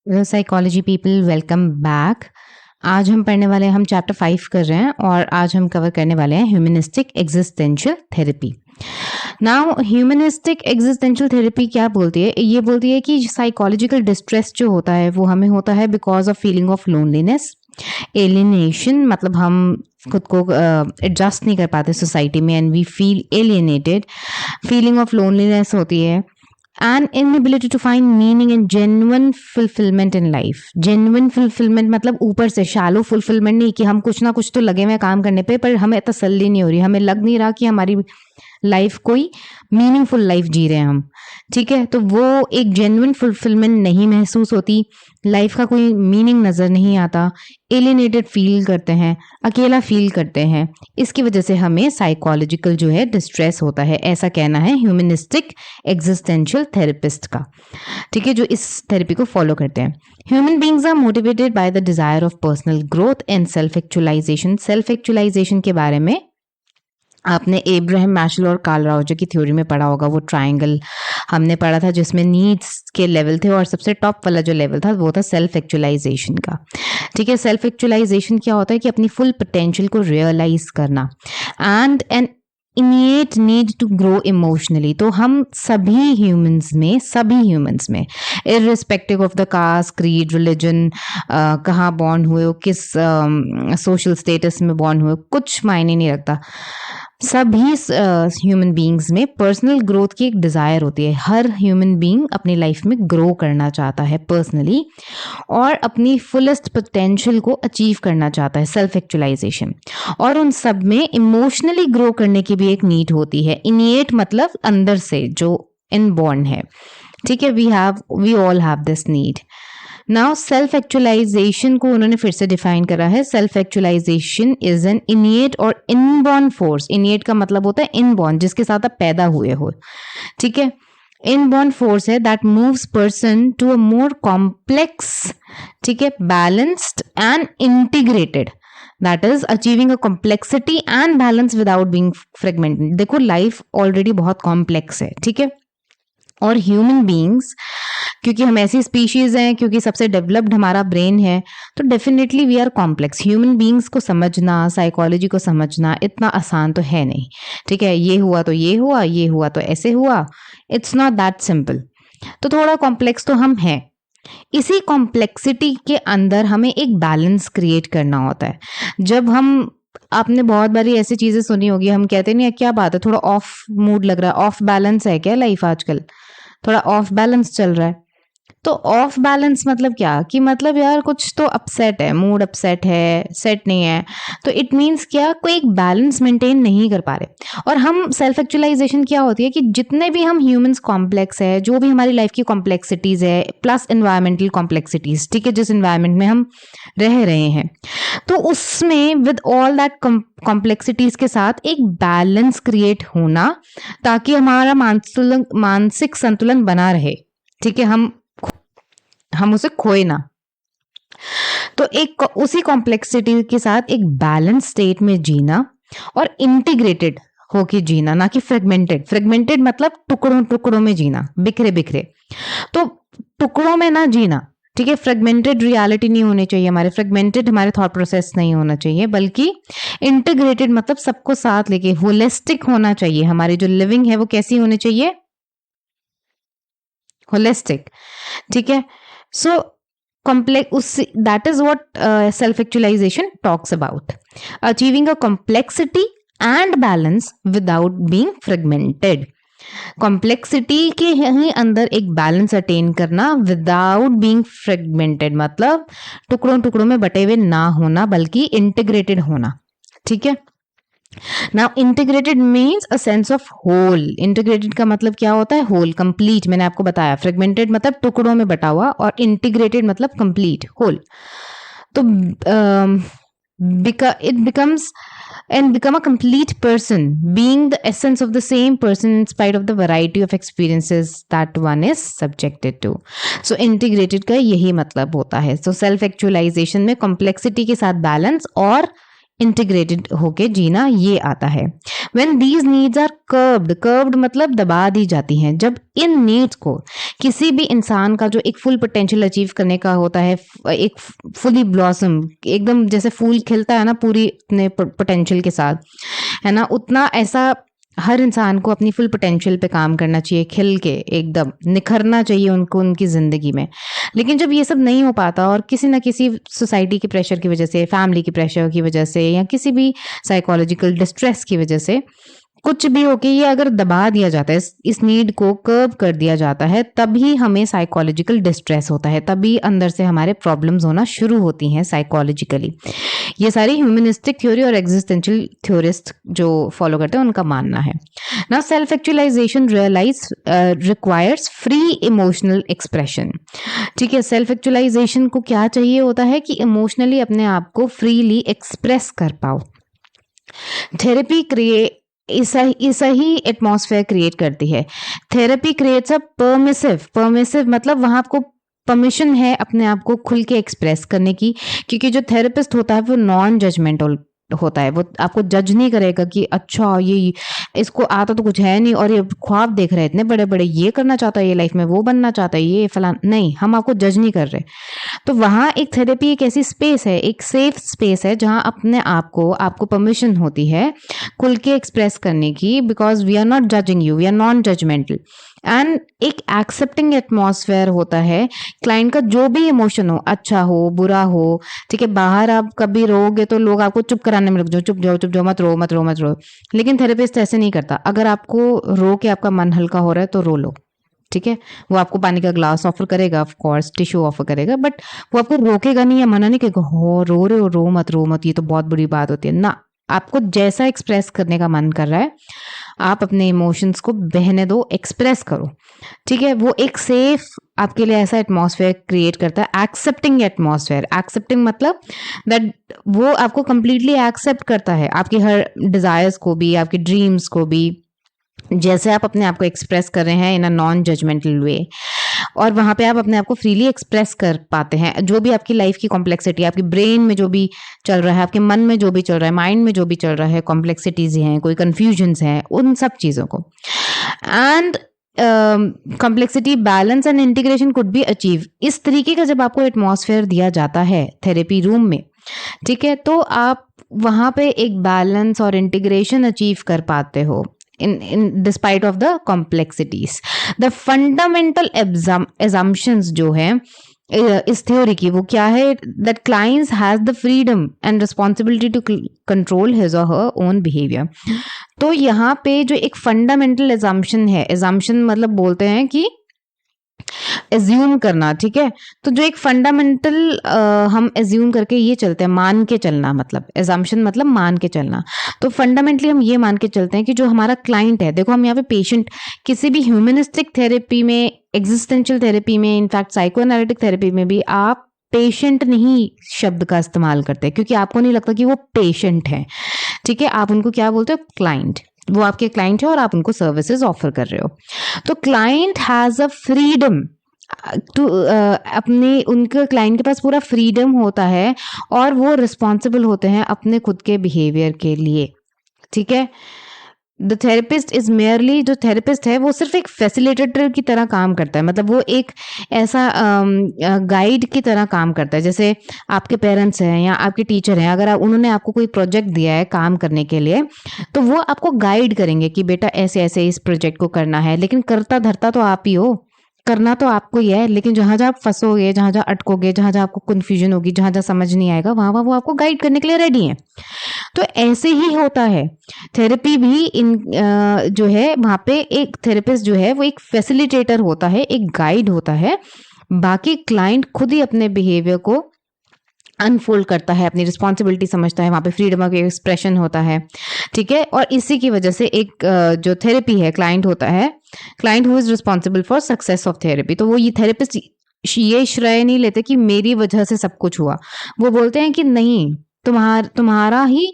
Psychology people, welcome back. आज हम पढ़ने वाले हैं, हम चैप्टर 5 कर रहे हैं और आज हम कवर करने वाले हैं humanistic existential therapy. Now humanistic existential therapy क्या बोलती है? ये बोलती है कि साइकोलॉजिकल डिस्ट्रेस जो होता है वो हमें होता है because of feeling of loneliness, alienation, मतलब हम खुद को एडजस्ट नहीं कर पाते सोसाइटी में and we feel alienated. Feeling of loneliness होती है and inability to find meaning and genuine fulfillment in life. Genuine fulfillment मतलब ऊपर से shallow fulfillment नहीं कि हम कुछ ना कुछ तो लगे हुए काम करने पे, पर हमें तसल्ली नहीं हो रही, हमें लग नहीं रहा कि हमारी लाइफ कोई मीनिंगफुल लाइफ जी रहे हैं हम। ठीक है, तो वो एक जेन्युइन फुलफिलमेंट नहीं महसूस होती, लाइफ का कोई मीनिंग नज़र नहीं आता, एलिनेटेड फील करते हैं, अकेला फील करते हैं। इसकी वजह से हमें साइकोलॉजिकल जो है डिस्ट्रेस होता है, ऐसा कहना है ह्यूमनिस्टिक एग्जिस्टेंशियल थेरेपिस्ट का। ठीक है, जो इस थेरेपी को फॉलो करते हैं। Human beings are motivated by the desire of personal growth and self actualization. Self actualization के बारे में आपने एब्राहम मैस्लो और कार्ल राउजर की थ्योरी में पढ़ा होगा। वो ट्रायंगल हमने पढ़ा था जिसमें नीड्स के लेवल थे और सबसे टॉप वाला जो लेवल था वो था सेल्फ एक्चुअलाइजेशन का। ठीक है, सेल्फ एक्चुअलाइजेशन क्या होता है कि अपनी फुल पोटेंशियल को रियलाइज करना and an innate need to grow emotionally. तो हम सभी ह्यूमंस में irrespective of the caste, creed, religion, कहाँ बॉर्न हुए हो, किस सोशल स्टेटस में बॉर्न हुए हो, कुछ मायने नहीं रखता। सभी ह्यूमन बींग्स में पर्सनल ग्रोथ की एक डिज़ायर होती है। हर ह्यूमन बींग अपनी लाइफ में ग्रो करना चाहता है पर्सनली और अपनी फुलेस्ट पोटेंशियल को अचीव करना चाहता है, सेल्फ एक्चुअलाइजेशन। और उन सब में इमोशनली ग्रो करने की भी एक नीड होती है। इनिएट मतलब अंदर से, जो इनबॉर्न है। ठीक है, we all have this need. Now self actualization को उन्होंने फिर से डिफाइन करा है। Self actualization is an innate और इनबॉर्न फोर्स। इनिएट का मतलब होता है इनबॉर्न, जिसके साथ आप पैदा हुए हो। ठीक है, इनबॉर्न फोर्स है that moves person to a more complex, ठीक है, balanced and integrated, that is achieving a complexity and balance without being fragmented. देखो, लाइफ ऑलरेडी बहुत कॉम्प्लेक्स है। ठीक है, और ह्यूमन बींग्स, क्योंकि हम ऐसी स्पीशीज हैं, क्योंकि सबसे डेवलप्ड हमारा ब्रेन है, तो definitely we are complex. Human beings को समझना, साइकोलॉजी को समझना इतना आसान तो है नहीं। ठीक है, ये हुआ तो ये हुआ, ये हुआ तो ऐसे हुआ, इट्स नॉट दैट सिंपल। तो थोड़ा कॉम्प्लेक्स तो हम हैं। इसी कॉम्प्लेक्सिटी के अंदर हमें एक बैलेंस क्रिएट करना होता है। जब हम, आपने बहुत बारी ऐसी चीजें सुनी होगी, हम कहते नहीं है क्या बात है, थोड़ा ऑफ मूड लग रहा है, ऑफ बैलेंस है क्या लाइफ आजकल, थोड़ा ऑफ बैलेंस चल रहा है। तो ऑफ बैलेंस मतलब क्या, कि मतलब यार कुछ तो अपसेट है, मूड अपसेट है, सेट नहीं है। तो इट मीन्स क्या, कोई एक बैलेंस मेंटेन नहीं कर पा रहे। और हम सेल्फ एक्चुअलाइजेशन क्या होती है कि जितने भी हम ह्यूमंस कॉम्प्लेक्स है, जो भी हमारी लाइफ की कॉम्प्लेक्सिटीज है, प्लस एनवायरमेंटल कॉम्प्लेक्सिटीज, ठीक है, जिस एनवायरमेंट में हम रह रहे हैं, तो उसमें विद ऑल दैट कॉम्प्लेक्सिटीज के साथ एक बैलेंस क्रिएट होना, ताकि हमारा मानसिक संतुलन बना रहे। ठीक है, हम उसे खोए ना। तो एक उसी कॉम्प्लेक्सिटी के साथ एक बैलेंस स्टेट में जीना और इंटीग्रेटेड होके जीना, ना कि फ्रेगमेंटेड। फ्रेगमेंटेड मतलब टुकड़ों टुकड़ों में जीना, बिखरे बिखरे। तो टुकड़ों में ना जीना। ठीक है, फ्रेगमेंटेड रियलिटी नहीं होनी चाहिए हमारे, फ्रेगमेंटेड हमारे थॉट प्रोसेस नहीं होना चाहिए, बल्कि इंटीग्रेटेड मतलब सबको साथ लेके होलिस्टिक होना चाहिए। हमारी जो लिविंग है वो कैसी होनी चाहिए, होलिस्टिक। ठीक है, so that is what self-actualization talks about, achieving a complexity and balance without being fragmented. Complexity के ही अंदर एक बैलेंस अटेन करना विदाउट बीइंग फ्रेगमेंटेड, मतलब टुकड़ों टुकड़ों में बटे हुए ना होना, बल्कि इंटीग्रेटेड होना। ठीक है, now integrated means a sense of whole. Integrated का मतलब क्या होता है, होल, कंप्लीट। मैंने आपको बताया, फ्रेगमेंटेड मतलब टुकड़ों में बटा हुआ और इंटीग्रेटेड मतलब कंप्लीट, होल। तो it becomes and become a complete person, being the essence of the same person in spite of the variety of experiences that one is subjected to. So integrated का यही मतलब होता है। So self actualization में complexity के साथ balance और integrated होके जीना ये आता है। When these needs are curbed मतलब दबा दी जाती हैं। जब इन नीड्स को किसी भी इंसान का जो एक फुल पोटेंशियल अचीव करने का होता है, एक फुली ब्लॉसम, एकदम जैसे फूल खिलता है ना पूरी अपने पोटेंशियल के साथ, है ना, उतना ऐसा हर इंसान को अपनी फुल पोटेंशियल पे काम करना चाहिए, खिल के एकदम निखरना चाहिए उनको उनकी ज़िंदगी में। लेकिन जब ये सब नहीं हो पाता और किसी ना किसी सोसाइटी के प्रेशर की वजह से, फैमिली की प्रेशर की वजह से या किसी भी साइकोलॉजिकल डिस्ट्रेस की वजह से कुछ भी होके ये अगर दबा दिया जाता है, इस नीड को कर्ब कर दिया जाता है, तभी हमें साइकोलॉजिकल डिस्ट्रेस होता है, तभी अंदर से हमारे प्रॉब्लम्स होना शुरू होती हैं साइकोलॉजिकली। ये सारी ह्यूमनिस्टिक थ्योरी और एग्जिस्टेंशियल थ्योरिस्ट जो फॉलो करते हैं उनका मानना है ना। Self actualization requires free emotional expression. ठीक है, सेल्फ एक्चुअलाइजेशन को क्या चाहिए होता है कि इमोशनली अपने आप को फ्रीली एक्सप्रेस कर पाओ। थेरेपी ऐसा ही एटमॉस्फेयर क्रिएट करती है। थेरेपी क्रिएट्स अ परमिसिव मतलब वहां आपको परमिशन है अपने आप को खुल के एक्सप्रेस करने की, क्योंकि जो थेरेपिस्ट होता है वो नॉन जजमेंटल होता है। वो आपको जज नहीं करेगा कि अच्छा ये इसको आता तो कुछ है नहीं और ये ख्वाब देख रहे हैं इतने बड़े बड़े, ये करना चाहता है, ये लाइफ में वो बनना चाहता है, ये फलान, नहीं, हम आपको जज नहीं कर रहे। तो वहाँ एक थेरेपी एक ऐसी स्पेस है, एक सेफ स्पेस है जहाँ अपने आप को आपको परमिशन होती है खुल के एक्सप्रेस करने की, because we are not judging you, we are non judgmental. And एक एक्सेप्टिंग एटमॉस्फेयर होता है। क्लाइंट का जो भी इमोशन हो, अच्छा हो बुरा हो, ठीक है, बाहर आप कभी रोगे तो लोग आपको चुप कराने में लग जाओ, चुप जाओ, मत रो। लेकिन थेरेपिस्ट ऐसे नहीं करता। अगर आपको रो के आपका मन हल्का हो रहा है तो रो लो, ठीक है। वो आपको पानी का ग्लास ऑफर करेगा, ऑफ कोर्स टिश्यू ऑफर करेगा, बट वो आपको रोकेगा नहीं या मना नहीं करेगा, हो रो रहे हो, रो मत, ये तो बहुत बुरी बात होती है ना। आपको जैसा एक्सप्रेस करने का मन कर रहा है आप अपने इमोशंस को बहने दो, एक्सप्रेस करो, ठीक है। वो एक सेफ आपके लिए ऐसा एटमॉस्फेयर क्रिएट करता है, एक्सेप्टिंग एटमॉस्फेयर। एक्सेप्टिंग मतलब दैट वो आपको कंप्लीटली एक्सेप्ट करता है, आपकी हर डिजायर्स को भी, आपके ड्रीम्स को भी, जैसे आप अपने आप को एक्सप्रेस कर रहे हैं इन अ नॉन जजमेंटल वे। और वहाँ पे आप अपने आप को फ्रीली एक्सप्रेस कर पाते हैं। जो भी आपकी लाइफ की कॉम्प्लेक्सिटी, आपकी ब्रेन में जो भी चल रहा है, आपके मन में जो भी चल रहा है, माइंड में जो भी चल रहा है, कॉम्प्लेक्सिटीज हैं, कोई कन्फ्यूजन्स हैं, उन सब चीज़ों को and complexity balance and integration could be achieve. इस तरीके का जब आपको एटमॉस्फेयर दिया जाता है थेरेपी रूम में, ठीक है, तो आप वहाँ पे एक बैलेंस और इंटीग्रेशन अचीव कर पाते हो in despite of the complexities. The fundamental assumptions जो है इस थ्योरी की, वो क्या है, that clients has the freedom and responsibility to control his or her own behavior. तो यहाँ पे जो एक फंडामेंटल assumption है, assumption मतलब बोलते हैं कि एज्यूम करना, ठीक है। तो जो एक फंडामेंटल हम एज्यूम करके ये चलते हैं, मान के चलना, मतलब एजम्पशन मतलब मान के चलना। तो फंडामेंटली हम ये मान के चलते हैं कि जो हमारा क्लाइंट है, देखो हम यहाँ पे पेशेंट, किसी भी ह्यूमनिस्टिक थेरेपी में, एग्जिस्टेंशियल थेरेपी में, इनफैक्ट साइकोएनालिटिक थेरेपी में भी आप पेशेंट नहीं शब्द का इस्तेमाल करते, क्योंकि आपको नहीं लगता कि वो पेशेंट है, ठीक है। आप उनको क्या बोलते हो, क्लाइंट। वो आपके क्लाइंट है और आप उनको सर्विसेज ऑफर कर रहे हो। तो client has a freedom to अपने, उनके क्लाइंट के पास पूरा फ्रीडम होता है और वो रिस्पॉन्सिबल होते हैं अपने खुद के बिहेवियर के लिए, ठीक है। द थेरेपिस्ट इज मेयरली, जो थेरेपिस्ट है वो सिर्फ एक फैसिलिटेटर की तरह काम करता है, मतलब वो एक ऐसा गाइड की तरह काम करता है। जैसे आपके पेरेंट्स हैं या आपके टीचर हैं, अगर उन्होंने आपको कोई प्रोजेक्ट दिया है काम करने के लिए, तो वो आपको गाइड करेंगे कि बेटा ऐसे ऐसे इस प्रोजेक्ट को करना है, लेकिन करता धरता तो आप ही हो, करना तो आपको ही है, लेकिन जहाँ जहाँ आप फंसोगे, जहाँ जहाँ अटकोगे, जहाँ जहाँ आपको कन्फ्यूजन होगी, जहाँ जहाँ समझ नहीं आएगा, वहाँ वहाँ वो आपको गाइड करने के लिए रेडी है। तो ऐसे ही होता है थेरेपी भी। इन जो है वहाँ पे एक थेरेपिस्ट जो है वो एक फैसिलिटेटर होता है, एक गाइड होता है, बाकी क्लाइंट खुद ही अपने बिहेवियर को अनफोल्ड करता है, अपनी रिस्पॉन्सिबिलिटी समझता है, वहाँ पे फ्रीडम ऑफ एक्सप्रेशन होता है, ठीक है। और इसी की वजह से एक जो थेरेपी है, क्लाइंट होता है, client who is responsible for success of therapy. तो वो ये थेरेपिस्ट ये श्रेय नहीं लेते कि मेरी वजह से सब कुछ हुआ, वो बोलते हैं कि नहीं, तुम्हारा ही,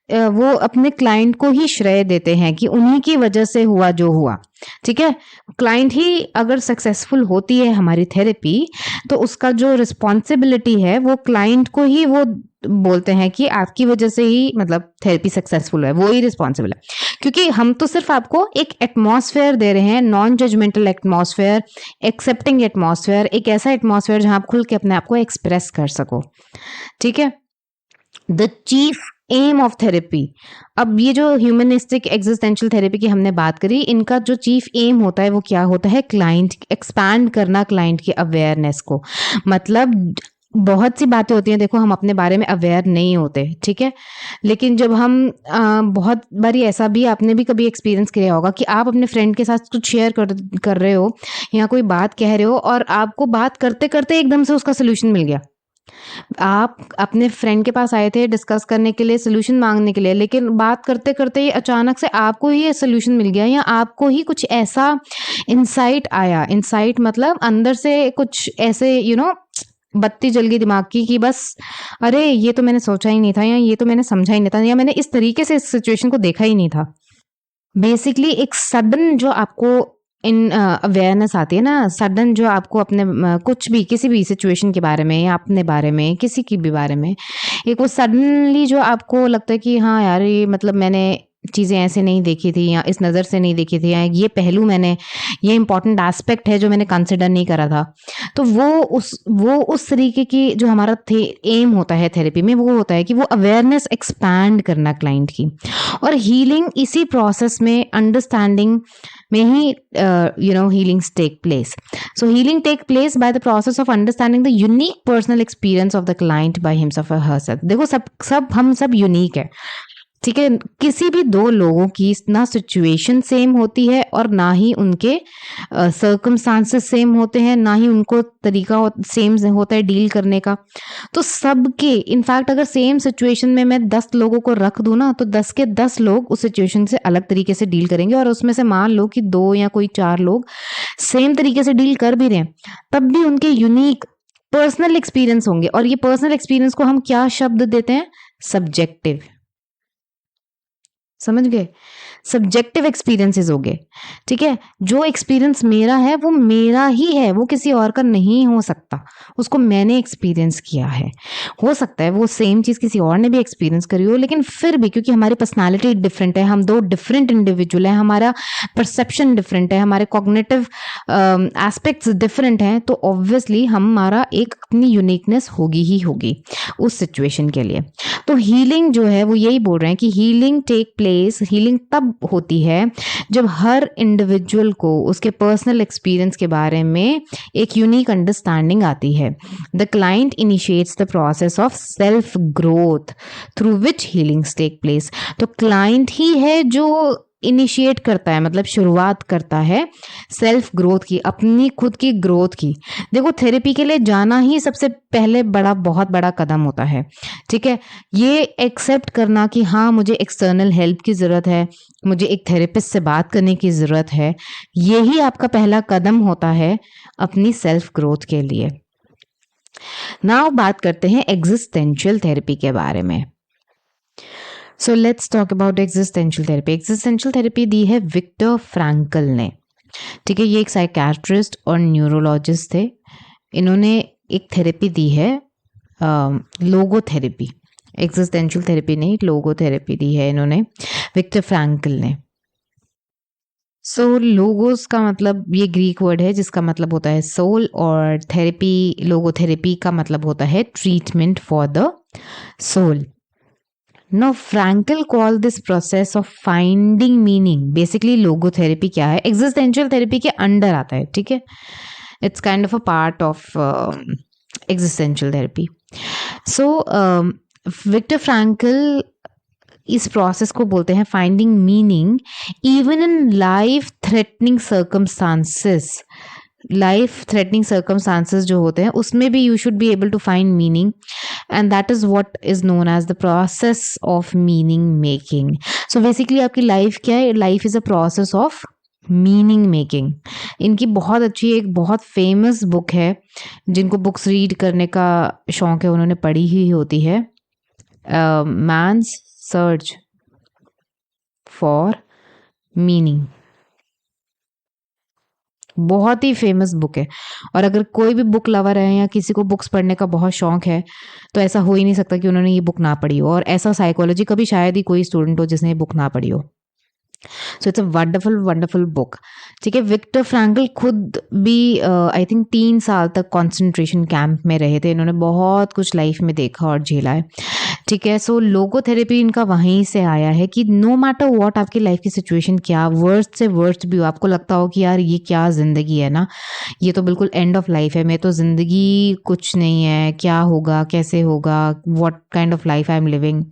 वो अपने क्लाइंट को ही श्रेय देते हैं कि उन्हीं की वजह से हुआ जो हुआ, ठीक है। क्लाइंट ही अगर सक्सेसफुल होती है हमारी थेरेपी, तो उसका जो रिस्पॉन्सिबिलिटी है वो क्लाइंट को ही वो बोलते हैं कि आपकी वजह से ही मतलब थेरेपी सक्सेसफुल है, वो ही रिस्पॉन्सिबल है, क्योंकि हम तो सिर्फ आपको एक एटमॉस्फेयर दे रहे हैं, non judgmental atmosphere, accepting atmosphere, एक ऐसा एटमॉस्फेयर जहां आप खुल के अपने आप को एक्सप्रेस कर सको, ठीक है। The chief aim of therapy, अब ये जो ह्यूमनिस्टिक एग्जिस्टेंशियल थेरेपी की हमने बात करी, इनका जो चीफ एम होता है वो क्या होता है, क्लाइंट एक्सपैंड करना, क्लाइंट की अवेयरनेस को। मतलब बहुत सी बातें होती हैं, देखो हम अपने बारे में अवेयर नहीं होते, ठीक है, लेकिन जब हम बहुत बारी ऐसा भी आपने भी कभी एक्सपीरियंस किया होगा कि आप अपने फ्रेंड के साथ कुछ शेयर कर रहे हो या कोई बात कह रहे हो और आपको बात करते करते एकदम से उसका सोल्यूशन मिल गया। आप अपने फ्रेंड के पास आए थे डिस्कस करने के लिए, सोल्यूशन मांगने के लिए, लेकिन बात करते करते ही अचानक से आपको ही सोल्यूशन मिल गया या आपको ही कुछ ऐसा इंसाइट आया। इंसाइट मतलब अंदर से कुछ ऐसे बत्ती जल गई दिमाग की कि बस अरे ये तो मैंने सोचा ही नहीं था, या ये तो मैंने समझा ही नहीं था, या मैंने इस तरीके से इस सिचुएशन को देखा ही नहीं था। बेसिकली एक सडन जो आपको इन अवेयरनेस आती है ना, सडन जो आपको अपने कुछ भी किसी भी सिचुएशन के बारे में या अपने बारे में किसी की भी बारे में एक वो सडनली जो आपको लगता है कि हाँ यार ये मतलब मैंने चीज़ें ऐसे नहीं देखी थी या इस नज़र से नहीं देखी थी या ये पहलू मैंने ये इंपॉर्टेंट एस्पेक्ट है जो मैंने कंसिडर नहीं करा था। तो वो उस तरीके की जो हमारा एम होता है थेरेपी में, वो होता है कि वो अवेयरनेस एक्सपैंड करना क्लाइंट की, और हीलिंग इसी प्रोसेस में अंडरस्टैंडिंग में ही healings take place. So healing take place by the process of understanding the unique personal experience of the client by himself or herself. देखो हम सब यूनिक है, ठीक है। किसी भी दो लोगों की ना सिचुएशन सेम होती है और ना ही उनके सर्कमस्टांसेस सेम होते हैं, ना ही उनको तरीका सेम होता है डील करने का। तो सबके इनफैक्ट अगर सेम सिचुएशन में मैं 10 लोगों को रख दूं ना, तो 10 के 10 लोग उस सिचुएशन से अलग तरीके से डील करेंगे, और उसमें से मान लो कि 2 या कोई 4 लोग सेम तरीके से डील कर भी रहे हैं, तब भी उनके यूनिक पर्सनल एक्सपीरियंस होंगे। और ये पर्सनल एक्सपीरियंस को हम क्या शब्द देते हैं, सब्जेक्टिव। समझ गए, सब्जेक्टिव एक्सपीरियंसेस हो गए, ठीक है। जो एक्सपीरियंस मेरा है वो मेरा ही है, वो किसी और का नहीं हो सकता, उसको मैंने एक्सपीरियंस किया है। हो सकता है वो सेम चीज़ किसी और ने भी एक्सपीरियंस करी हो, लेकिन फिर भी क्योंकि हमारी पर्सनालिटी डिफरेंट है, हम दो डिफरेंट इंडिविजुअल हैं, हमारा परसेप्शन डिफरेंट है, हमारे कॉग्निटिव एस्पेक्ट्स डिफरेंट हैं, तो ऑब्वियसली हमारा एक अपनी यूनिकनेस होगी ही होगी उस सिचुएशन के लिए। तो हीलिंग जो है वो यही बोल रहे हैं कि हीलिंग टेक प्लेस, हीलिंग तब होती है जब हर इंडिविजुअल को उसके पर्सनल एक्सपीरियंस के बारे में एक यूनिक अंडरस्टैंडिंग आती है। The client initiates the process of self growth through which healings take place. तो क्लाइंट ही है जो इनिशिएट करता है, मतलब शुरुआत करता है सेल्फ ग्रोथ की, अपनी खुद की ग्रोथ की। देखो थेरेपी के लिए जाना ही सबसे पहले बहुत बड़ा कदम होता है, ठीक है। ये एक्सेप्ट करना कि हाँ मुझे एक्सटर्नल हेल्प की ज़रूरत है, मुझे एक थेरेपिस्ट से बात करने की ज़रूरत है, यही आपका पहला कदम होता है अपनी सेल्फ ग्रोथ के लिए। नाउ बात करते हैं एग्जिस्टेंशियल थेरेपी के बारे में। So let's talk about existential therapy. Existential therapy दी है विक्टर फ्रैंकल ने, ठीक है। ये एक साइकेट्रिस्ट और न्यूरोलॉजिस्ट थे। इन्होंने एक थेरेपी दी है लोगोथेरेपी, एग्जिस्टेंशियल थेरेपी नहीं, लोगोथेरेपी दी है इन्होंने विक्टर फ्रैंकल ने। सो लोगोस का मतलब ये ग्रीक वर्ड है जिसका मतलब होता है सोल, और थेरेपी, लोगोथेरेपी का मतलब होता है treatment for the soul. Now Frankl called this process of finding meaning, basically logotherapy क्या है, existential therapy के अंडर आता है, ठीक है। It's kind of a part of existential therapy. So Viktor Frankl इस प्रोसेस को बोलते हैं finding meaning even in life threatening circumstances. Life threatening circumstances जो होते हैं उसमें भी you should be able to find meaning, and that is what is known as the process of meaning making. So basically आपकी life क्या है, life is a process of meaning making. इनकी बहुत अच्छी एक बहुत फेमस बुक है, जिनको बुक्स रीड करने का शौक है उन्होंने पढ़ी ही होती है, मैन्स सर्च फॉर मीनिंग। बहुत ही फेमस बुक है। और अगर कोई भी बुक लवर है या किसी को बुक्स पढ़ने का बहुत शौक है, तो ऐसा हो ही नहीं सकता कि उन्होंने ये बुक ना पढ़ी हो। और ऐसा साइकोलॉजी का भी शायद ही कोई स्टूडेंट हो जिसने ये बुक ना पढ़ी हो। So it's a wonderful wonderful book. ठीक है, विक्टर फ्रैंकल खुद भी आई थिंक 3 साल तक कॉन्सेंट्रेशन कैंप में रहे थे। इन्होंने बहुत कुछ लाइफ में देखा और झेला है। ठीक है, सो लोगोथेरेपी इनका वहीं से आया है कि नो मैटर व्हाट आपकी लाइफ की सिचुएशन क्या वर्स्ट से वर्स्ट भी हो, आपको लगता हो कि यार ये क्या ज़िंदगी है ना, ये तो बिल्कुल एंड ऑफ लाइफ है, मैं तो ज़िंदगी कुछ नहीं है, क्या होगा, कैसे होगा, what kind of life I am living,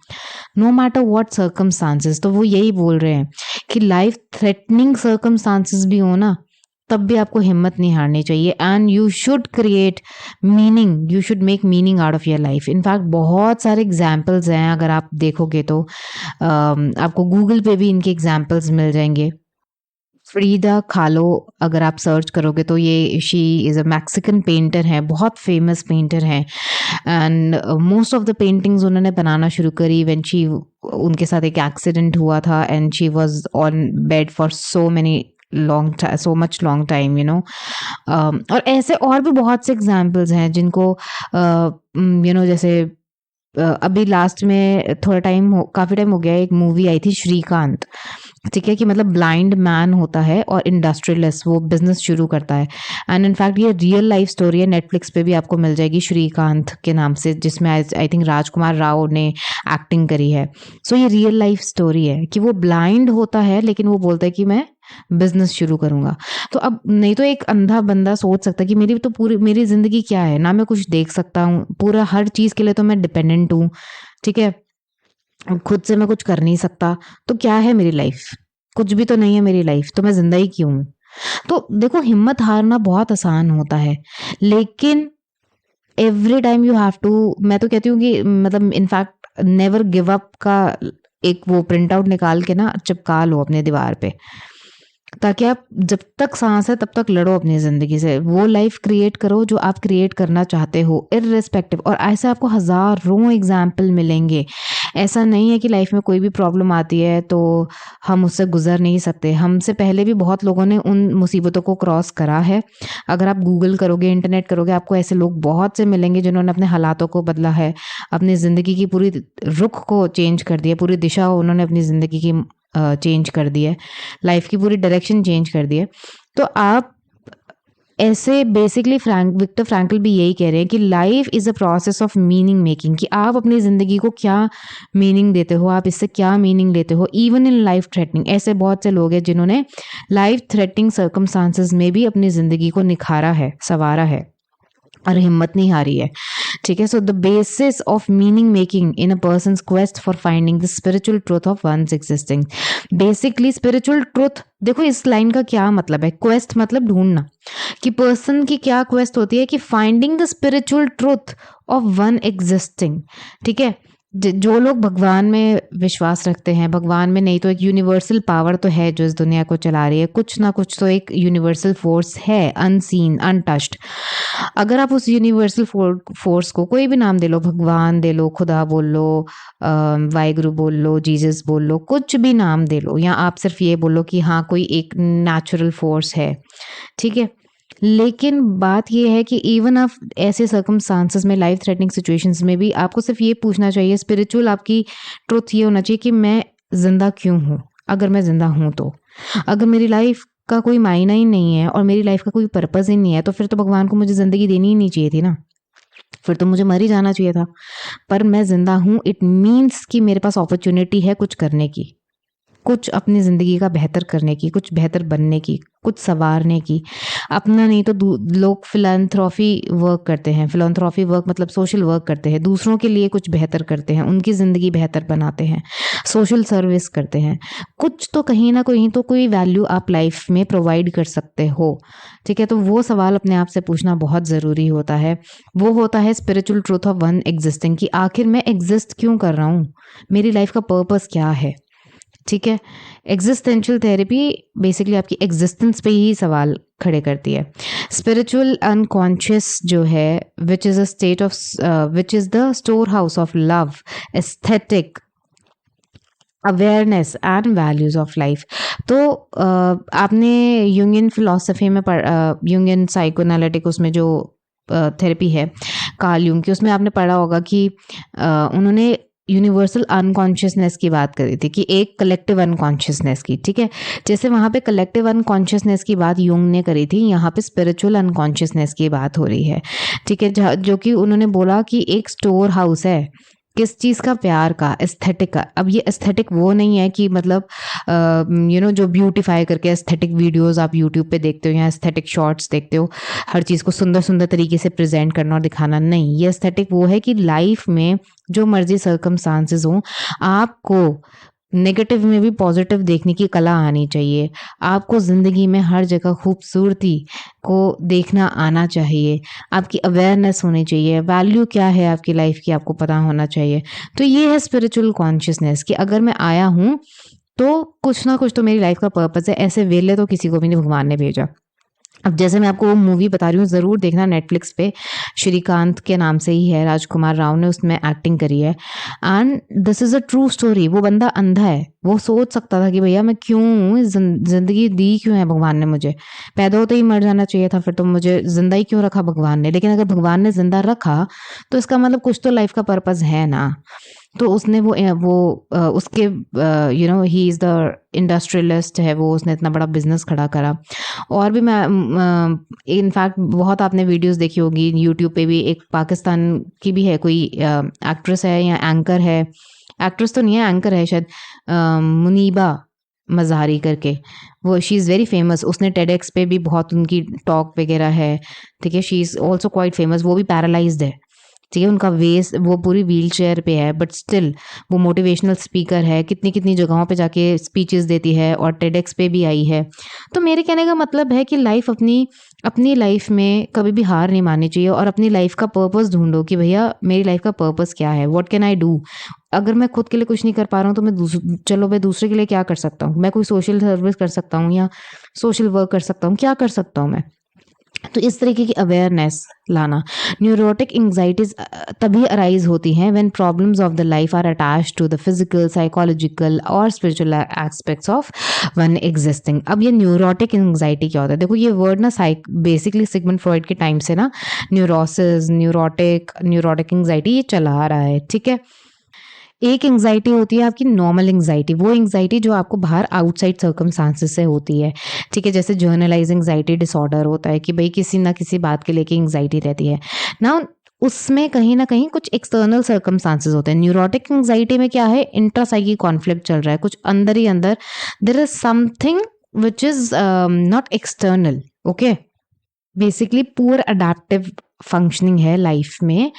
no matter what circumstances. तो वो यही बोल रहे हैं कि लाइफ थ्रेटनिंग सर्कमस्टांसेस भी हो ना, तब भी आपको हिम्मत नहीं हारनी चाहिए। And you should create meaning, you should make meaning out of your life. In fact बहुत सारे एग्जाम्पल्स हैं, अगर आप देखोगे तो आपको गूगल पे भी इनके एग्जाम्पल्स मिल जाएंगे। फ्रीदा कालो अगर आप सर्च करोगे तो ये she is a Mexican painter है, बहुत फेमस पेंटर है। And most of the paintings उन्होंने बनाना शुरू करी व्हेन शी, उनके साथ एक एक्सीडेंट हुआ था and she was on bed for so much long time, you know. और ऐसे और भी बहुत से एग्जाम्पल्स हैं जिनको जैसे अभी लास्ट में काफ़ी टाइम हो गया, एक मूवी आई थी श्रीकांत। ठीक है, कि मतलब ब्लाइंड मैन होता है और इंडस्ट्रियलिस्ट, वो बिजनेस शुरू करता है। एंड इनफैक्ट ये रियल लाइफ स्टोरी है, नेटफ्लिक्स पे भी आपको मिल जाएगी श्रीकांत के नाम से, जिसमें आई थिंक राजकुमार राव ने एक्टिंग करी है। सो ये रियल लाइफ स्टोरी है कि वो ब्लाइंड होता है लेकिन वो बोलता है कि मैं बिजनेस शुरू करूंगा। तो अब नहीं तो एक अंधा बंदा सोच सकता है कि मेरी जिंदगी क्या है ना, मैं कुछ देख सकता हूँ, पूरा हर चीज के लिए तो मैं डिपेंडेंट हूँ। ठीक है, खुद से मैं कुछ कर नहीं सकता, तो क्या है मेरी लाइफ, कुछ भी तो नहीं है मेरी लाइफ, तो मैं जिंदा ही क्यों हूँ। तो देखो, हिम्मत हारना बहुत आसान होता है, लेकिन every time you have to, मैं तो कहती हूँ कि मतलब इनफैक्ट नेवर गिव अप का एक वो प्रिंट आउट निकाल के ना चिपका लो अपने दीवार पे, ताकि आप जब तक सांस है तब तक लड़ो अपनी ज़िंदगी से, वो लाइफ क्रिएट करो जो आप क्रिएट करना चाहते हो इररिस्पेक्टिव। और ऐसे आपको हज़ारों एग्जाम्पल मिलेंगे। ऐसा नहीं है कि लाइफ में कोई भी प्रॉब्लम आती है तो हम उससे गुजर नहीं सकते, हमसे पहले भी बहुत लोगों ने उन मुसीबतों को क्रॉस करा है। अगर आप गूगल करोगे, इंटरनेट करोगे, आपको ऐसे लोग बहुत से मिलेंगे जिन्होंने अपने हालातों को बदला है, अपनी ज़िंदगी की पूरी रुख को चेंज कर दिया, पूरी दिशा उन्होंने अपनी ज़िंदगी की चेंज कर दी है, लाइफ की पूरी डायरेक्शन चेंज कर दी है। तो आप ऐसे बेसिकली विक्टर फ्रैंकल भी यही कह रहे हैं कि life is a process of meaning making, कि आप अपनी ज़िंदगी को क्या मीनिंग देते हो, आप इससे क्या मीनिंग लेते हो। इवन इन लाइफ थ्रेटनिंग, ऐसे बहुत से लोग हैं जिन्होंने लाइफ थ्रेटनिंग सर्कमस्टांसेस में भी अपनी ज़िंदगी को निखारा है, संवारा है और हिम्मत नहीं हारी है। ठीक है, so the basis of meaning making in a person's quest for finding the spiritual truth of one's existing. Basically spiritual truth, देखो इस लाइन का क्या मतलब है, क्वेस्ट मतलब ढूंढना, कि पर्सन की क्या क्वेस्ट होती है, कि finding the spiritual truth of one existing. ठीक है, जो लोग भगवान में विश्वास रखते हैं, भगवान में नहीं तो एक यूनिवर्सल पावर तो है जो इस दुनिया को चला रही है, कुछ ना कुछ तो एक यूनिवर्सल फोर्स है, अनसीन अनटच्ड। अगर आप उस यूनिवर्सल फोर्स को कोई भी नाम दे लो, भगवान दे लो, खुदा बोल लो, वाहिगुरु बोल लो, जीसस बोल लो, कुछ भी नाम दे लो, या आप सिर्फ ये बोलो कि हाँ कोई एक नेचुरल फोर्स है। ठीक है, लेकिन बात ये है कि इवन आप ऐसे सर्कमस्टांसेस में, लाइफ थ्रेटनिंग सिचुएशंस में भी आपको सिर्फ ये पूछना चाहिए, स्पिरिचुअल आपकी ट्रुथ ये होना चाहिए कि मैं जिंदा क्यों हूँ। अगर मैं जिंदा हूँ तो, अगर मेरी लाइफ का कोई मायना ही नहीं है और मेरी लाइफ का कोई पर्पस ही नहीं है, तो फिर तो भगवान को मुझे ज़िंदगी देनी ही नहीं चाहिए थी ना, फिर तो मुझे मर ही जाना चाहिए था। पर मैं ज़िंदा हूँ, इट मीन्स कि मेरे पास अपॉर्चुनिटी है कुछ करने की, कुछ अपनी ज़िंदगी का बेहतर करने की, कुछ बेहतर बनने की, कुछ संवारने की। अपना नहीं तो लोग फिलैंथ्रॉफी वर्क करते हैं, फिलैंथ्रॉफी वर्क मतलब सोशल वर्क करते हैं, दूसरों के लिए कुछ बेहतर करते हैं, उनकी ज़िंदगी बेहतर बनाते हैं, सोशल सर्विस करते हैं। कुछ तो कहीं ना कहीं तो कोई वैल्यू आप लाइफ में प्रोवाइड कर सकते हो। ठीक है, तो वो सवाल अपने आप से पूछना बहुत ज़रूरी होता है। वो होता है spiritual truth of one existing, कि आखिर मैं एग्जिस्ट क्यों कर रहा हूँ, मेरी लाइफ का पर्पस क्या है। ठीक है, एग्जिस्टेंशियल थेरेपी बेसिकली आपकी एग्जिस्टेंस पे ही सवाल खड़े करती है। स्पिरिचुअल अनकॉन्शियस जो है, which is a state of, which is the store house of love, aesthetic awareness and values of life. तो आपने यूंगियन फिलॉसफी में यूंगियन साइकोएनालिटिक उसमें जो थेरेपी है कार्ल यूंग की, उसमें आपने पढ़ा होगा कि उन्होंने यूनिवर्सल अनकॉन्शियसनेस की बात करी थी कि एक कलेक्टिव अनकॉन्शियसनेस की, ठीक है। जैसे वहाँ पे कलेक्टिव अनकॉन्शियसनेस की बात यूंग ने करी थी, यहाँ पे स्पिरिचुअल अनकॉन्शियसनेस की बात हो रही है, ठीक है। जो कि उन्होंने बोला कि एक स्टोर हाउस है किस चीज़ का, प्यार का, एस्थेटिक का। अब ये एस्थेटिक वो नहीं है कि मतलब जो ब्यूटीफाई करके एस्थेटिक वीडियोस आप यूट्यूब पे देखते हो या एस्थेटिक शॉर्ट्स देखते हो, हर चीज़ को सुंदर सुंदर तरीके से प्रेजेंट करना और दिखाना, नहीं। ये एस्थेटिक वो है कि लाइफ में जो मर्जी सर्कमस्टांसेस हों, आपको नेगेटिव में भी पॉजिटिव देखने की कला आनी चाहिए। आपको ज़िंदगी में हर जगह खूबसूरती को देखना आना चाहिए। आपकी अवेयरनेस होनी चाहिए, वैल्यू क्या है आपकी लाइफ की आपको पता होना चाहिए। तो ये है स्पिरिचुअल कॉन्शियसनेस कि अगर मैं आया हूँ तो कुछ ना कुछ तो मेरी लाइफ का पर्पस है। ऐसे वेले तो किसी को भी नहीं भगवान ने भेजा। अब जैसे मैं आपको वो मूवी बता रही हूँ, ज़रूर देखना, नेटफ्लिक्स पे श्रीकांत के नाम से ही है, राजकुमार राव ने उसमें एक्टिंग करी है। And this is a true story. वो बंदा अंधा है, वो सोच सकता था कि भैया मैं क्यों ज़िंदगी दी क्यों है भगवान ने मुझे, पैदा होते ही मर जाना चाहिए था, फिर तो मुझे ज़िंदा ही क्यों रखा भगवान ने। लेकिन अगर भगवान ने ज़िंदा रखा तो इसका मतलब कुछ तो लाइफ का पर्पज़ है ना। तो उसने उसके ही इज़ द इंडस्ट्रियलिस्ट है वो, उसने इतना बड़ा बिजनेस खड़ा करा। और भी मैं इनफैक्ट बहुत आपने वीडियोस देखी होगी यूट्यूब पे भी, एक पाकिस्तान की भी है कोई एक्ट्रेस है या एंकर है, एक्ट्रेस तो नहीं है, एंकर है शायद, मुनीबा मज़ारी करके, वो शी इज़ वेरी फेमस। उसने टेडेक्स पे भी बहुत उनकी टॉक वगैरह है, ठीक है। She is also quite famous. वो भी पैरालाइज्ड है, ठीक है। उनका वेस, वो पूरी व्हील चेयर पे है, बट स्टिल वो मोटिवेशनल स्पीकर है, कितनी कितनी जगहों पे जाके स्पीचेस देती है और टेडेक्स पे भी आई है। तो मेरे कहने का मतलब है कि लाइफ अपनी लाइफ में कभी भी हार नहीं माननी चाहिए और अपनी लाइफ का पर्पस ढूंढो कि भैया मेरी लाइफ का पर्पस क्या है, व्हाट कैन आई डू। अगर मैं खुद के लिए कुछ नहीं कर पा रहा हूँ तो मैं दूसरे के लिए क्या कर सकता हूँ। मैं कोई सोशल सर्विस कर सकता हूँ या सोशल वर्क कर सकता हूँ, क्या कर सकता हूँ मैं। तो इस तरीके की अवेयरनेस लाना। न्यूरोटिक एंग्जाइटीज तभी अराइज होती हैं when problems of the life are attached to the physical, psychological और spiritual aspects of one existing. अब ये न्यूरोटिक एंग्जाइटी क्या होता है? देखो ये वर्ड ना बेसिकली सिगमंड फ्रॉइड के टाइम से ना न्यूरोसिस, न्यूरोटिक एंग्जाइटी ये चला आ रहा है, ठीक है। एक एंग्जाइटी होती है आपकी नॉर्मल एंग्जाइटी, वो एंग्जाइटी जो आपको बाहर आउटसाइड सर्कमस्टांसेस से होती है, ठीक है। जैसे जर्नलाइज एंग्जाइटी डिसऑर्डर होता है कि भाई किसी ना किसी बात के लेके एंग्जाइटी रहती है ना, उसमें कहीं ना कहीं कुछ एक्सटर्नल सर्कमस्टांसेस होते हैं। न्यूरोटिक एंग्जाइटी में क्या है, इंट्रासाइकी कॉन्फ्लिक्ट चल रहा है, कुछ अंदर ही अंदर, there is something which is not external, okay. Basically poor adaptive functioning है लाइफ में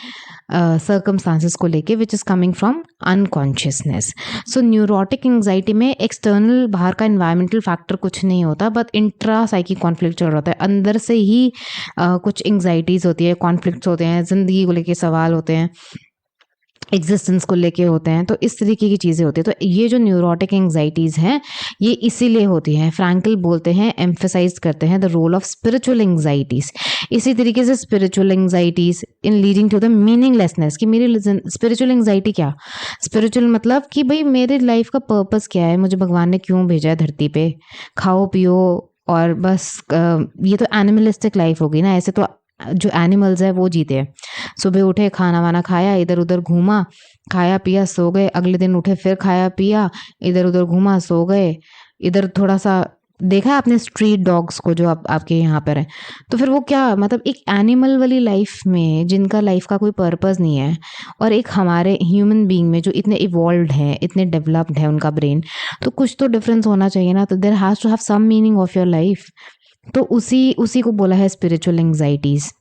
सर्कमस्टांसेस को लेके, which is coming from unconsciousness. So neurotic anxiety में एक्सटर्नल बाहर का इन्वायरमेंटल फैक्टर कुछ नहीं होता, बट इंट्रा साइकी कॉन्फ्लिक्ट चल रहा होता है, अंदर से ही कुछ एंग्जाइटीज होती है, कॉन्फ्लिक्ट्स होते हैं, जिंदगी को लेके सवाल होते हैं, एग्जिस्टेंस को लेके होते हैं। तो इस तरीके की चीज़ें होती है। तो ये जो न्यूरोटिक एंग्जाइटीज़ हैं ये इसीलिए होती हैं। फ्रैंकल बोलते हैं, एम्फेसाइज करते हैं the role of spiritual anxieties. इसी तरीके से spiritual anxieties in leading to the meaninglessness, कि मेरी स्पिरिचुअल एंग्जाइटी क्या, स्पिरिचुअल मतलब कि भाई मेरे लाइफ का पर्पस क्या है, मुझे भगवान ने क्यों भेजा है धरती पे, खाओ पियो और बस। ये तो एनिमलिस्टिक लाइफ होगी ना, ऐसे तो जो एनिमल्स है वो जीते हैं। सुबह उठे, खाना वाना खाया, इधर उधर घूमा, खाया पिया, सो गए, अगले दिन उठे फिर खाया पिया, इधर उधर घूमा, सो गए। इधर थोड़ा सा देखा है आपने स्ट्रीट डॉग्स को जो आपके यहाँ पर है, तो फिर वो क्या मतलब एक एनिमल वाली लाइफ में जिनका लाइफ का कोई पर्पस नहीं है, और एक हमारे ह्यूमन बीइंग में जो इतने इवॉल्व्ड हैं, इतने डेवलप्ड है उनका ब्रेन, तो कुछ तो डिफरेंस होना चाहिए ना। तो there has to have some meaning of your life. तो उसी को बोला है spiritual anxieties.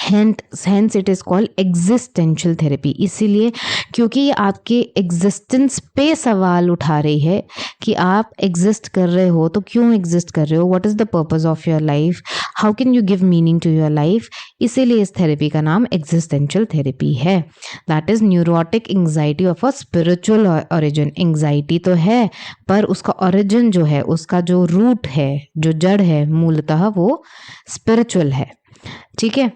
Hence it is called existential therapy, इसीलिए क्योंकि ये आपके एग्जिस्टेंस पे सवाल उठा रही है कि आप एग्जिस्ट कर रहे हो तो क्यों एग्जिस्ट कर रहे हो, what is the purpose of your life, how can you give meaning to your life. इसीलिए इस थेरेपी का नाम एग्जिस्टेंशियल थेरेपी है। That is neurotic anxiety of a spiritual origin. Anxiety तो है पर उसका ओरिजिन जो है, उसका जो रूट है, जो जड़ है, मूलतः वो स्पिरिचुअल है, ठीक है।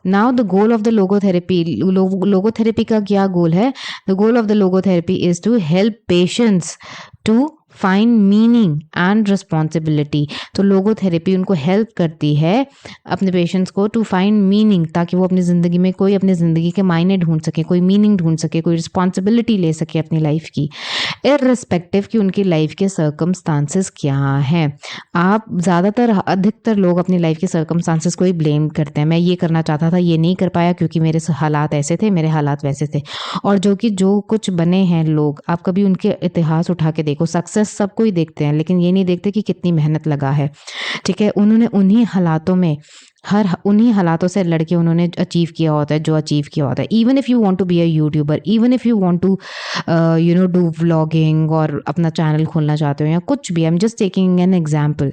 Now the goal of the logotherapy, logotherapy का क्या गोल है? The goal of the logotherapy is to help patients to find meaning and responsibility. तो लोगोथेरेपी उनको हेल्प करती है अपने पेशेंट्स को टू फाइंड मीनिंग, ताकि वो अपनी ज़िंदगी में कोई अपनी ज़िंदगी के मायने ढूंढ सके, कोई मीनिंग ढूंढ सके, कोई रिस्पॉन्सिबिलिटी ले सके अपनी लाइफ की, इर्रिस्पेक्टिव कि उनकी लाइफ के सर्कमस्टांसेस क्या हैं। आप अधिकतर लोग अपनी लाइफ के सर्कमस्टांसेस को ही ब्लेम करते हैं। मैं ये करना चाहता था, ये नहीं कर पाया क्योंकि मेरे हालात ऐसे थे, मेरे हालात वैसे थे। और जो कुछ बने हैं लोग, आप कभी उनके इतिहास उठा के देखो। सक्सेस सबको ही देखते हैं, लेकिन ये नहीं देखते कि कितनी मेहनत लगा है। ठीक है, उन्होंने उन्हीं हालातों से लड़के उन्होंने अचीव किया होता है जो अचीव किया होता है। Even if you want to be a YouTuber, even if you want to do vlogging और अपना चैनल खोलना चाहते हो या कुछ भी, I am just taking an example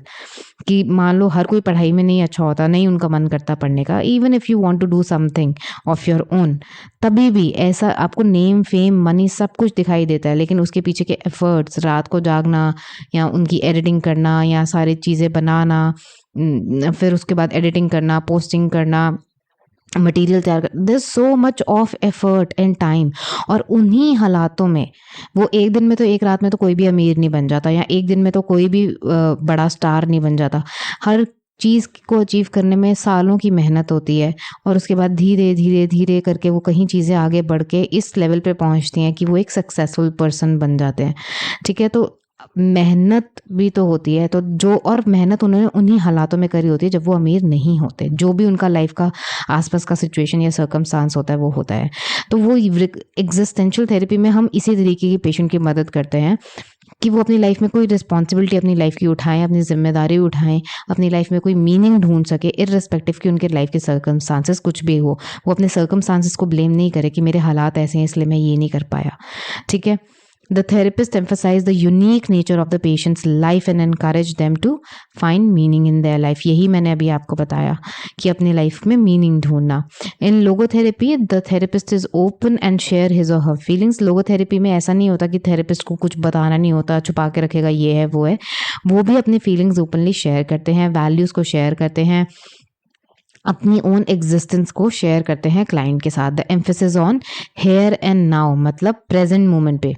कि मान लो हर कोई पढ़ाई में नहीं अच्छा होता, नहीं उनका मन करता पढ़ने का। Even if you want to do something of your own, तभी भी ऐसा आपको नेम, फेम, मनी सब कुछ दिखाई देता है, लेकिन उसके पीछे के एफर्ट्स, रात को जागना या उनकी एडिटिंग करना या सारी चीज़ें बनाना, फिर उसके बाद एडिटिंग करना, पोस्टिंग करना, मटेरियल तैयार कर, there so much of effort and time. और उन्हीं हालातों में वो एक दिन में तो, एक रात में तो कोई भी अमीर नहीं बन जाता, या एक दिन में तो कोई भी बड़ा स्टार नहीं बन जाता। हर चीज़ को अचीव करने में सालों की मेहनत होती है, और उसके बाद धीरे धीरे धीरे करके वो कहीं चीज़ें आगे बढ़ के इस लेवल पे पहुंचती हैं कि वो एक सक्सेसफुल पर्सन बन जाते हैं। ठीक है, तो मेहनत भी तो होती है, तो और मेहनत उन्होंने उन्हीं हालातों में करी होती है जब वो अमीर नहीं होते। जो भी उनका लाइफ का आसपास का सिचुएशन या सर्कमस्टांस होता है वो होता है। तो वो एग्जिस्टेंशियल थेरेपी में हम इसी तरीके की पेशेंट की मदद करते हैं कि वो अपनी लाइफ में कोई रिस्पॉन्सिबिलिटी अपनी लाइफ की उठाएं, अपनी जिम्मेदारी उठाएं, अपनी लाइफ में कोई मीनिंग ढूंढ सके, इर्रिस्पेक्टिव कि उनके लाइफ के सर्कमस्टांसेस कुछ भी हो। वो अपने सर्कमस्टांसेस को ब्लेम नहीं करे कि मेरे हालात ऐसे हैं इसलिए मैं ये नहीं कर पाया। ठीक है, The therapist emphasized the unique nature of the patient's life and encouraged them to find meaning in their life. यही मैंने अभी आपको बताया कि अपनी लाइफ में मीनिंग ढूंढना। In logotherapy, the therapist is open and share his or her feelings. Logotherapy में ऐसा नहीं होता कि थेरेपिस्ट को कुछ बताना नहीं होता, छुपा के रखेगा ये है वो है। वो भी अपनी फीलिंग्स ओपनली शेयर करते हैं, वैल्यूज़ को शेयर करते हैं, अपनी ओन एग्जिस्टेंस को शेयर करते हैं क्लाइंट के साथ। The emphasis on here and now, मतलब प्रेजेंट मोमेंट पे,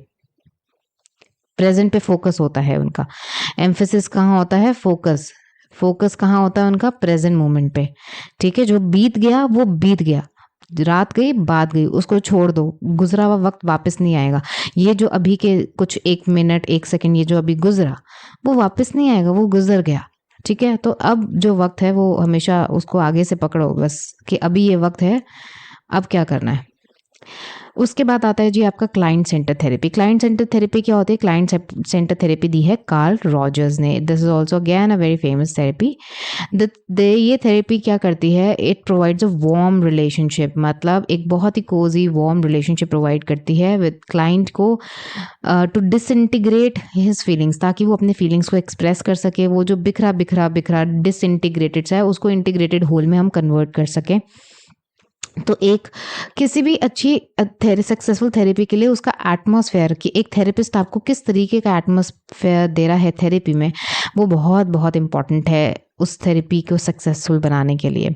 प्रेजेंट पे फोकस होता है उनका। एम्फेसिस कहाँ होता है? फोकस कहाँ होता है उनका? प्रेजेंट मोमेंट पे। ठीक है, जो बीत गया वो बीत गया, रात गई बात गई, उसको छोड़ दो, गुजरा हुआ वक्त वापस नहीं आएगा। ये जो अभी के कुछ 1 मिनट 1 सेकंड ये जो अभी गुजरा वो वापस नहीं आएगा, वो गुजर गया। ठीक है, तो अब जो वक्त है वो हमेशा उसको आगे से पकड़ो बस, कि अभी ये वक्त है, अब क्या करना है। उसके बाद आता है जी आपका client centre therapy. Client centre therapy क्या होती है? क्लाइंट सेंटर थेरेपी दी है कार्ल रॉजर्स ने। This is also again a very famous therapy. ये थेरेपी क्या करती है? It provides a warm relationship, मतलब एक बहुत ही कोजी वार्म रिलेशनशिप प्रोवाइड करती है विद क्लाइंट को, टू डिसइंटीग्रेट हिज फीलिंग्स, ताकि वो अपने फीलिंग्स को एक्सप्रेस कर सके। वो जो बिखरा डिसइंटीग्रेटेड सा है उसको इंटीग्रेटेड होल में हम कन्वर्ट कर सकें। तो एक किसी भी अच्छी सक्सेसफुल थेरेपी के लिए उसका एटमॉस्फेयर, कि एक थेरेपिस्ट आपको किस तरीके का एटमॉस्फेयर दे रहा है थेरेपी में, वो बहुत बहुत इंपॉर्टेंट है उस थेरेपी को सक्सेसफुल बनाने के लिए।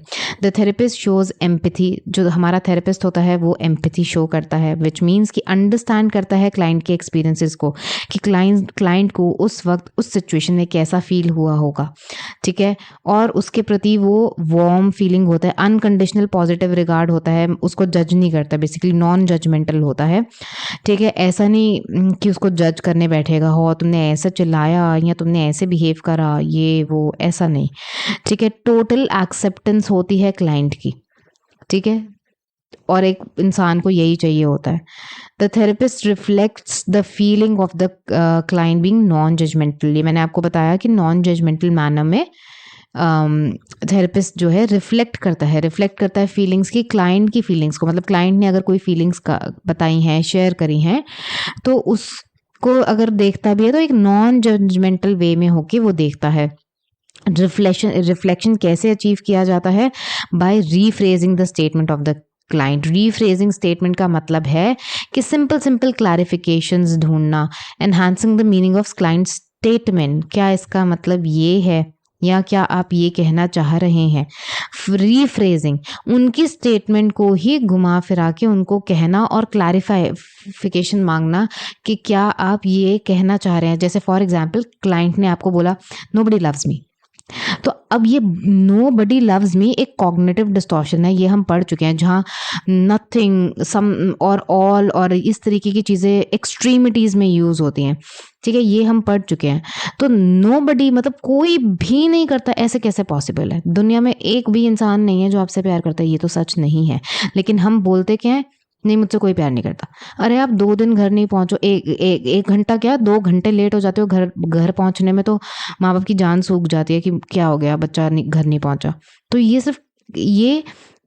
द थेरेपिस्ट शोज एम्पैथी, जो हमारा थेरेपिस्ट होता है वो एम्पैथी शो करता है, विच मीन्स कि अंडरस्टैंड करता है क्लाइंट के एक्सपीरियंसेस को, कि क्लाइंट को उस वक्त उस सिचुएशन में कैसा फील हुआ होगा। ठीक है, और उसके प्रति वो वार्म फीलिंग होता है, अनकंडीशनल पॉजिटिव रिगार्ड होता है, उसको जज नहीं करता, बेसिकली नॉन जजमेंटल होता है। ठीक है, ऐसा नहीं कि उसको जज करने बैठेगा, हो तुमने ऐसा चिल्लाया या तुमने ऐसे बिहेव करा, ये वो, ऐसा नहीं। ठीक है, टोटल एक्सेप्टेंस होती है क्लाइंट की। ठीक है, और एक इंसान को यही चाहिए होता है। The therapist reflects the feeling of the client being non judgmental. ये मैंने आपको बताया कि नॉन जजमेंटल मैनर में थेरेपिस्ट जो है रिफ्लेक्ट करता है फीलिंग्स की, क्लाइंट की फीलिंग्स को। मतलब क्लाइंट ने अगर कोई फीलिंग्स का बताई हैं, शेयर करी हैं, तो उसको अगर देखता भी है तो एक नॉन जजमेंटल वे में होके वो देखता है। रिफ्लेक्शन कैसे अचीव किया जाता है? By rephrasing the statement of the client. Rephrasing statement का मतलब है कि सिंपल क्लैरिफिकेशंस ढूंढना। Enhancing the meaning of client statement, क्या इसका मतलब ये है, या क्या आप ये कहना चाह रहे हैं। रीफ्रेजिंग, उनकी स्टेटमेंट को ही घुमा फिरा के उनको कहना और क्लैरिफिकेशन मांगना कि क्या आप ये कहना चाह रहे हैं। जैसे फॉर एग्जांपल क्लाइंट ने आपको बोला नोबडी लव्स मी, तो अब ये नोबडी लव्स मी एक कॉग्निटिव डिस्टॉर्शन है, ये हम पढ़ चुके हैं, जहाँ नथिंग, सम और ऑल और इस तरीके की चीज़ें एक्सट्रीमिटीज़ में यूज़ होती हैं। ठीक है, ये हम पढ़ चुके हैं। तो नोबडी मतलब कोई भी नहीं करता, ऐसे कैसे पॉसिबल है। दुनिया में एक भी इंसान नहीं है जो आपसे प्यार करता है, ये तो सच नहीं है। लेकिन हम बोलते क्या है, नहीं मुझसे कोई प्यार नहीं करता। अरे आप 2 दिन घर नहीं पहुंचो, एक घंटा क्या 2 घंटे लेट हो जाते हो घर पहुंचने में, तो माँ बाप की जान सूख जाती है कि क्या हो गया, बच्चा घर नहीं पहुंचा। तो ये सिर्फ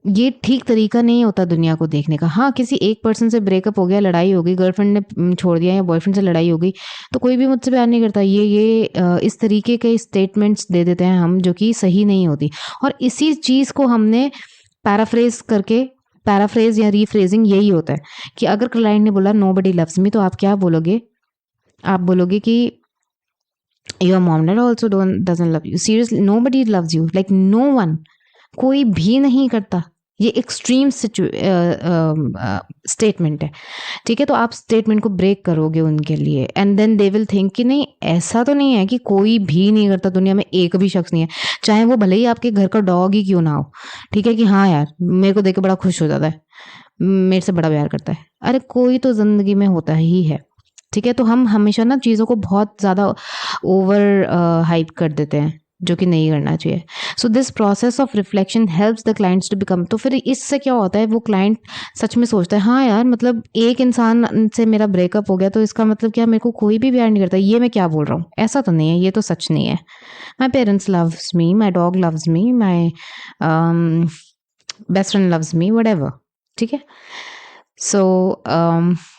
ये ठीक तरीका नहीं होता दुनिया को देखने का। हाँ, किसी एक पर्सन से ब्रेकअप हो गया, लड़ाई हो गई, गर्लफ्रेंड ने छोड़ दिया या बॉयफ्रेंड से लड़ाई हो गई, तो कोई भी मुझसे प्यार नहीं करता, ये इस तरीके के स्टेटमेंट्स दे देते हैं हम, जो कि सही नहीं होती। और इसी चीज़ को हमने पैराफ्रेज या रीफ्रेजिंग यही होता है कि अगर क्लाइंट ने बोला नोबडी लव्स मी, तो आप क्या बोलोगे, आप बोलोगे कि your mom dad also doesn't love you, seriously nobody loves you, like no one, कोई भी नहीं करता। ये एक्सट्रीम स्टेटमेंट है। ठीक है, तो आप स्टेटमेंट को ब्रेक करोगे उनके लिए, and then they will think कि नहीं, ऐसा तो नहीं है कि कोई भी नहीं करता, दुनिया में एक भी शख्स नहीं है, चाहे वो भले ही आपके घर का डॉग ही क्यों ना हो। ठीक है, कि हाँ यार मेरे को देख के बड़ा खुश हो जाता है, मेरे से बड़ा प्यार करता है। अरे कोई तो जिंदगी में होता ही है। ठीक है, तो हम हमेशा ना चीज़ों को बहुत ज़्यादा ओवर हाइप कर देते हैं, जो कि नहीं करना चाहिए। So this process of reflection helps the clients to become, तो फिर इससे क्या होता है, वो क्लाइंट सच में सोचता है, हाँ यार मतलब एक इंसान से मेरा ब्रेकअप हो गया, तो इसका मतलब क्या मेरे को कोई भी प्यार नहीं करता, ये मैं क्या बोल रहा हूँ, ऐसा तो नहीं है, ये तो सच नहीं है। My parents loves me, my dog loves me, my best friend loves me, whatever. ठीक है, सो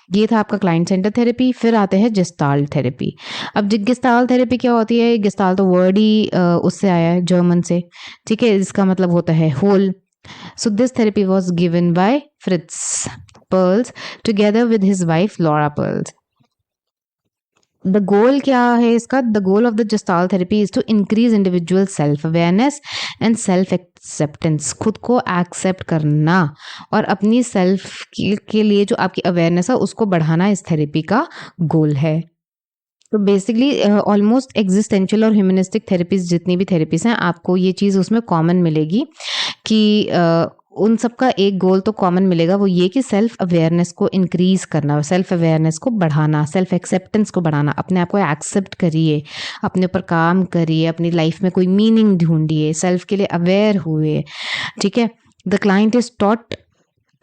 ये था आपका क्लाइंट सेंटर थेरेपी। फिर आते हैं गेस्टाल्ट थेरेपी। अब गेस्टाल्ट थेरेपी क्या होती है, गेस्टाल्ट तो वर्ड ही उससे आया है, जर्मन से। ठीक है, इसका मतलब होता है whole. So this therapy was given by Fritz Perls together with his wife Laura Perls. The goal क्या है इसका, the goal of the Gestalt therapy is to increase individual self awareness and self acceptance, खुद को accept करना और अपनी self के लिए जो आपकी अवेयरनेस है उसको बढ़ाना इस थेरेपी का गोल है। तो बेसिकली ऑलमोस्ट एग्जिस्टेंशियल और ह्यूमनिस्टिक थेरेपीज, जितनी भी थेरेपीज हैं, आपको ये चीज़ उसमें कॉमन मिलेगी कि उन सबका एक गोल तो कॉमन मिलेगा, वो ये कि सेल्फ अवेयरनेस को इंक्रीज करना, सेल्फ अवेयरनेस को बढ़ाना, सेल्फ एक्सेप्टेंस को बढ़ाना। अपने आप को एक्सेप्ट करिए, अपने ऊपर काम करिए, अपनी लाइफ में कोई मीनिंग ढूंढिए, सेल्फ के लिए अवेयर हुए। ठीक है, the client is taught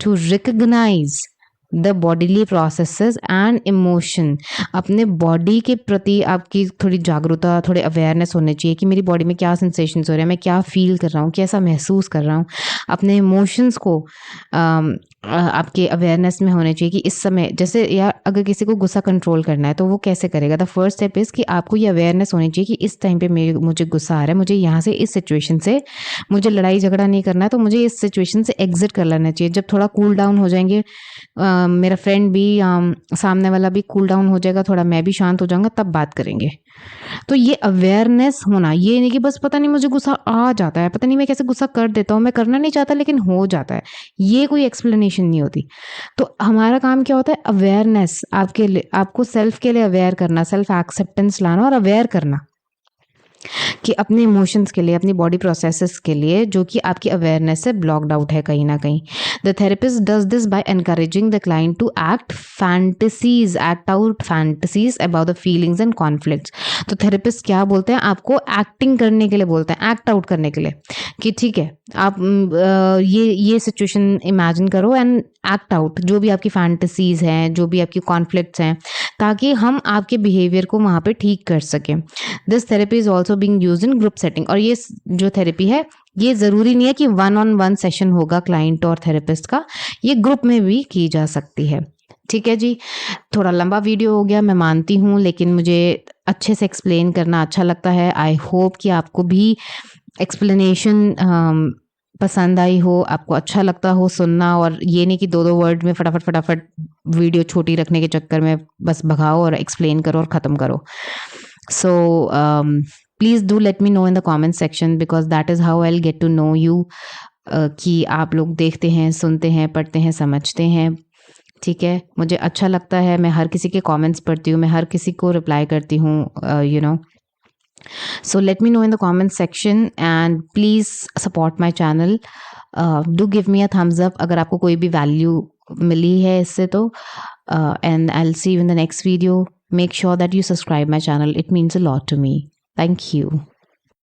to recognise the bodily processes and emotion. अपने बॉडी के प्रति आपकी थोड़ी जागरूकता, थोड़े अवेयरनेस होने चाहिए कि मेरी बॉडी में क्या सेंसेशंस हो रहे हैं, मैं क्या फील कर रहा हूँ, कैसा महसूस कर रहा हूँ। अपने इमोशंस को आपके अवेयरनेस में होने चाहिए कि इस समय, जैसे यार अगर किसी को गुस्सा कंट्रोल करना है तो वो कैसे करेगा। द फर्स्ट स्टेप इज़ कि आपको ये अवेयरनेस होनी चाहिए कि इस टाइम पे मुझे गुस्सा आ रहा है, मुझे यहाँ से, इस सिचुएशन से मुझे लड़ाई झगड़ा नहीं करना है, तो मुझे इस सिचुएशन से एग्जिट कर लेना चाहिए। जब थोड़ा कूल डाउन हो जाएंगे, मेरा फ्रेंड भी, सामने वाला भी कूल डाउन हो जाएगा, थोड़ा मैं भी शांत हो जाऊंगा, तब बात करेंगे। तो ये अवेयरनेस होना, ये नहीं कि बस पता नहीं मुझे गुस्सा आ जाता है, पता नहीं मैं कैसे गुस्सा कर देता हूँ, मैं करना नहीं चाहता लेकिन हो जाता है, ये कोई एक्सप्लेनेशन नहीं होती। तो हमारा काम क्या होता है, अवेयरनेस, आपके लिए, आपको सेल्फ के लिए अवेयर करना, सेल्फ एक्सेप्टेंस लाना और अवेयर करना कि अपने इमोशंस के लिए, अपनी बॉडी प्रोसेसेस के लिए, जो कि आपकी अवेयरनेस से ब्लॉक्ड आउट है कहीं ना कहीं। The therapist does this by encouraging the client to act out fantasies about the feelings and conflicts. तो थेरेपिस्ट क्या बोलते हैं, आपको एक्टिंग करने के लिए बोलते हैं, एक्ट आउट करने के लिए, कि ठीक है आप ये सिचुएशन इमेजिन करो एंड एक्ट आउट, जो भी आपकी फैंटेसीज हैं, जो भी आपकी कॉन्फ्लिक्ट्स हैं, ताकि हम आपके बिहेवियर को वहाँ पे ठीक कर सकें। This therapy is also being used in group setting. और ये जो थेरेपी है, ये ज़रूरी नहीं है कि 1-on-1 सेशन होगा क्लाइंट और थेरेपिस्ट का, ये ग्रुप में भी की जा सकती है। ठीक है जी, थोड़ा लंबा वीडियो हो गया मैं मानती हूँ, लेकिन मुझे अच्छे से एक्सप्लेन करना अच्छा लगता है। आई होप कि आपको भी एक्सप्लेनेशन पसंद आई हो, आपको अच्छा लगता हो सुनना, और ये नहीं कि 2-2 वर्ड में फटाफट वीडियो छोटी रखने के चक्कर में बस भगाओ और एक्सप्लेन करो और ख़त्म करो। So please do let me know in the comment section, because that is how I will get to know you कि आप लोग देखते हैं, सुनते हैं, पढ़ते हैं, समझते हैं। ठीक है, मुझे अच्छा लगता है, मैं हर किसी के कमेंट्स पढ़ती हूँ, मैं हर किसी को रिप्लाई करती हूँ, you know. So let me know in the comment section and please support my channel. Do give me a thumbs up अगर आपको कोई भी वैल्यू मिली है इससे तो, and I'll see you in the next video. Make sure that you subscribe my channel. It means a lot to me. Thank you.